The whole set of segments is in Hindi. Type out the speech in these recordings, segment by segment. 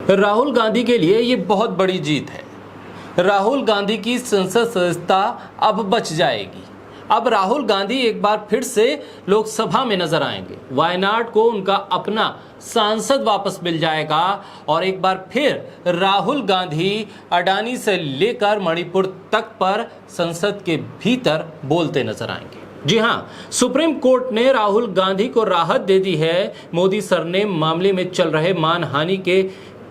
राहुल गांधी के लिए ये बहुत बड़ी जीत है। राहुल गांधी की संसद सदस्यता अब बच जाएगी। अब राहुल गांधी एक बार फिर से लोकसभा में नजर आएंगे। वायनाड को उनका अपना सांसद वापस मिल जाएगा और एक बार फिर राहुल गांधी अडानी से लेकर मणिपुर तक पर संसद के भीतर बोलते नजर आएंगे। जी हां, सुप्रीम कोर्ट ने राहुल गांधी को राहत दे दी है। मोदी सरनेम मामले में चल रहे मानहानि के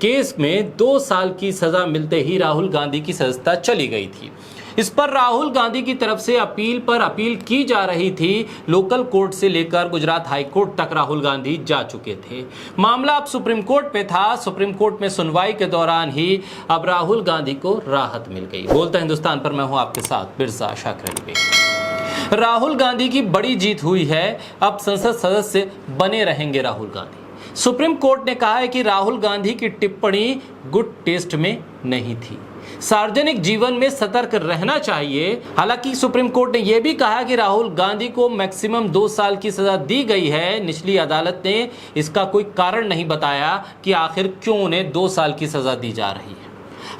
केस में 2 साल की सजा मिलते ही राहुल गांधी की सदस्यता चली गई थी। इस पर राहुल गांधी की तरफ से अपील पर अपील की जा रही थी। लोकल कोर्ट से लेकर गुजरात हाई कोर्ट तक राहुल गांधी जा चुके थे। मामला अब सुप्रीम कोर्ट पे था। सुप्रीम कोर्ट में सुनवाई के दौरान ही अब राहुल गांधी को राहत मिल गई। बोलता हिंदुस्तान पर मैं हूं आपके साथ बिरसा शाकिर अली बेग। राहुल गांधी की बड़ी जीत हुई है। अब संसद सदस्य बने रहेंगे राहुल गांधी। सुप्रीम कोर्ट ने कहा है कि राहुल गांधी की टिप्पणी गुड टेस्ट में नहीं थी। सार्वजनिक जीवन में सतर्क रहना चाहिए। हालांकि सुप्रीम कोर्ट ने यह भी कहा कि राहुल गांधी को मैक्सिमम 2 साल की सजा दी गई है। निचली अदालत ने इसका कोई कारण नहीं बताया कि आखिर क्यों उन्हें 2 साल की सजा दी जा रही है।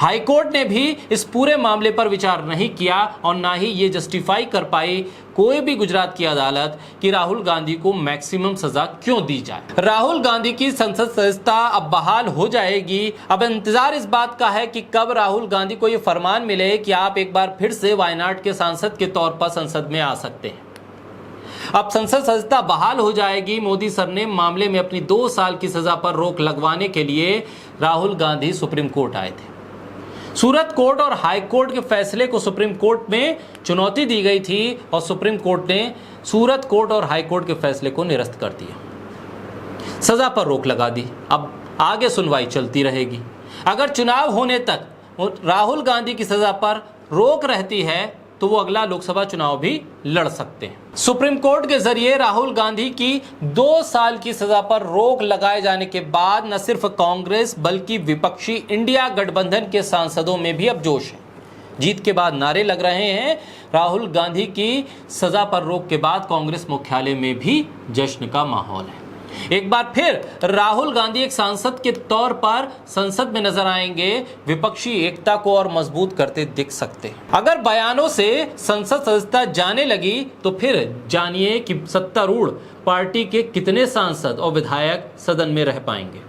हाई कोर्ट ने भी इस पूरे मामले पर विचार नहीं किया और ना ही ये जस्टिफाई कर पाई कोई भी गुजरात की अदालत कि राहुल गांधी को मैक्सिमम सजा क्यों दी जाए। राहुल गांधी की संसद सदस्यता अब बहाल हो जाएगी। अब इंतजार इस बात का है कि कब राहुल गांधी को यह फरमान मिले कि आप एक बार फिर से वायनाड के सांसद के तौर पर संसद में आ सकते हैं। अब संसद सदस्यता बहाल हो जाएगी। मोदी सरनेम मामले में अपनी 2 साल की सजा पर रोक लगवाने के लिए राहुल गांधी सुप्रीम कोर्ट आए थे। सूरत कोर्ट और हाई कोर्ट के फैसले को सुप्रीम कोर्ट में चुनौती दी गई थी और सुप्रीम कोर्ट ने सूरत कोर्ट और हाई कोर्ट के फैसले को निरस्त कर दिया। सजा पर रोक लगा दी। अब आगे सुनवाई चलती रहेगी। अगर चुनाव होने तक राहुल गांधी की सजा पर रोक रहती है तो वो अगला लोकसभा चुनाव भी लड़ सकते हैं। सुप्रीम कोर्ट के जरिए राहुल गांधी की 2 साल की सजा पर रोक लगाए जाने के बाद न सिर्फ कांग्रेस बल्कि विपक्षी इंडिया गठबंधन के सांसदों में भी अब जोश है। जीत के बाद नारे लग रहे हैं। राहुल गांधी की सजा पर रोक के बाद कांग्रेस मुख्यालय में भी जश्न का माहौल है। एक बार फिर राहुल गांधी एक सांसद के तौर पर संसद में नजर आएंगे। विपक्षी एकता को और मजबूत करते दिख सकते हैं। अगर बयानों से संसद सदस्यता जाने लगी तो फिर जानिए कि सत्तारूढ़ पार्टी के कितने सांसद और विधायक सदन में रह पाएंगे।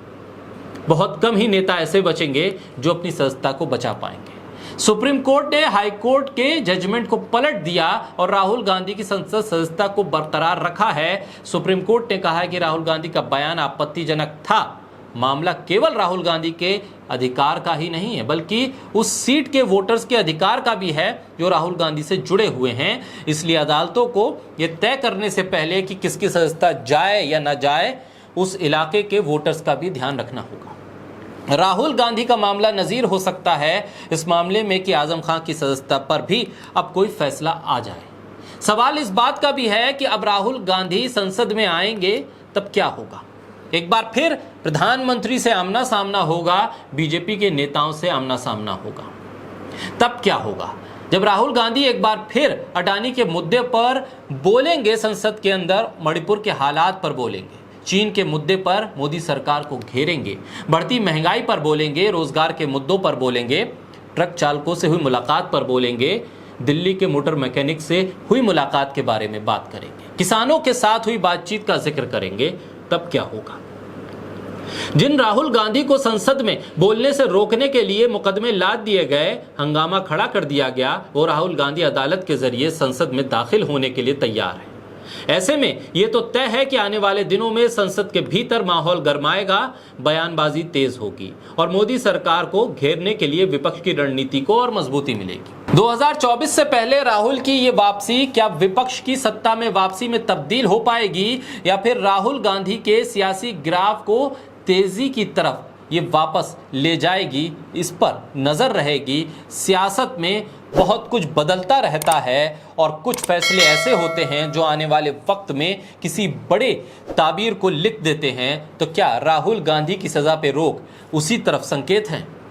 बहुत कम ही नेता ऐसे बचेंगे जो अपनी सदस्यता को बचा पाएंगे। सुप्रीम कोर्ट ने हाई कोर्ट के जजमेंट को पलट दिया और राहुल गांधी की संसद सदस्यता को बरकरार रखा है। सुप्रीम कोर्ट ने कहा है कि राहुल गांधी का बयान आपत्तिजनक था। मामला केवल राहुल गांधी के अधिकार का ही नहीं है बल्कि उस सीट के वोटर्स के अधिकार का भी है जो राहुल गांधी से जुड़े हुए हैं। इसलिए अदालतों को यह तय करने से पहले कि किसकी सदस्यता जाए या न जाए, उस इलाके के वोटर्स का भी ध्यान रखना होगा। राहुल गांधी का मामला नजीर हो सकता है इस मामले में कि आजम खान की सदस्यता पर भी अब कोई फैसला आ जाए। सवाल इस बात का भी है कि अब राहुल गांधी संसद में आएंगे तब क्या होगा। एक बार फिर प्रधानमंत्री से आमना सामना होगा, बीजेपी के नेताओं से आमना सामना होगा। तब क्या होगा जब राहुल गांधी एक बार फिर अडानी के मुद्दे पर बोलेंगे, संसद के अंदर मणिपुर के हालात पर बोलेंगे, चीन के मुद्दे पर मोदी सरकार को घेरेंगे, बढ़ती महंगाई पर बोलेंगे, रोजगार के मुद्दों पर बोलेंगे, ट्रक चालकों से हुई मुलाकात पर बोलेंगे, दिल्ली के मोटर मैकेनिक से हुई मुलाकात के बारे में बात करेंगे, किसानों के साथ हुई बातचीत का जिक्र करेंगे। तब क्या होगा। जिन राहुल गांधी को संसद में बोलने से रोकने के लिए मुकदमे लाद दिए गए, हंगामा खड़ा कर दिया गया, वो राहुल गांधी अदालत के जरिए संसद में दाखिल होने के लिए तैयार है। ऐसे में यह तो तय है कि आने वाले दिनों में संसद के भीतर माहौल गरमाएगा, बयानबाजी तेज होगी और मोदी सरकार को घेरने के लिए विपक्ष की रणनीति को और मजबूती मिलेगी। 2024 से पहले राहुल की ये वापसी क्या विपक्ष की सत्ता में वापसी में तब्दील हो पाएगी या फिर राहुल गांधी के सियासी ग्राफ को तेजी की तरफ ये वापस ले जाएगी, इस पर नजर रहेगी। सियासत में बहुत कुछ बदलता रहता है और कुछ फैसले ऐसे होते हैं जो आने वाले वक्त में किसी बड़े ताबीर को लिख देते हैं। तो क्या राहुल गांधी की सजा पे रोक उसी तरफ संकेत है।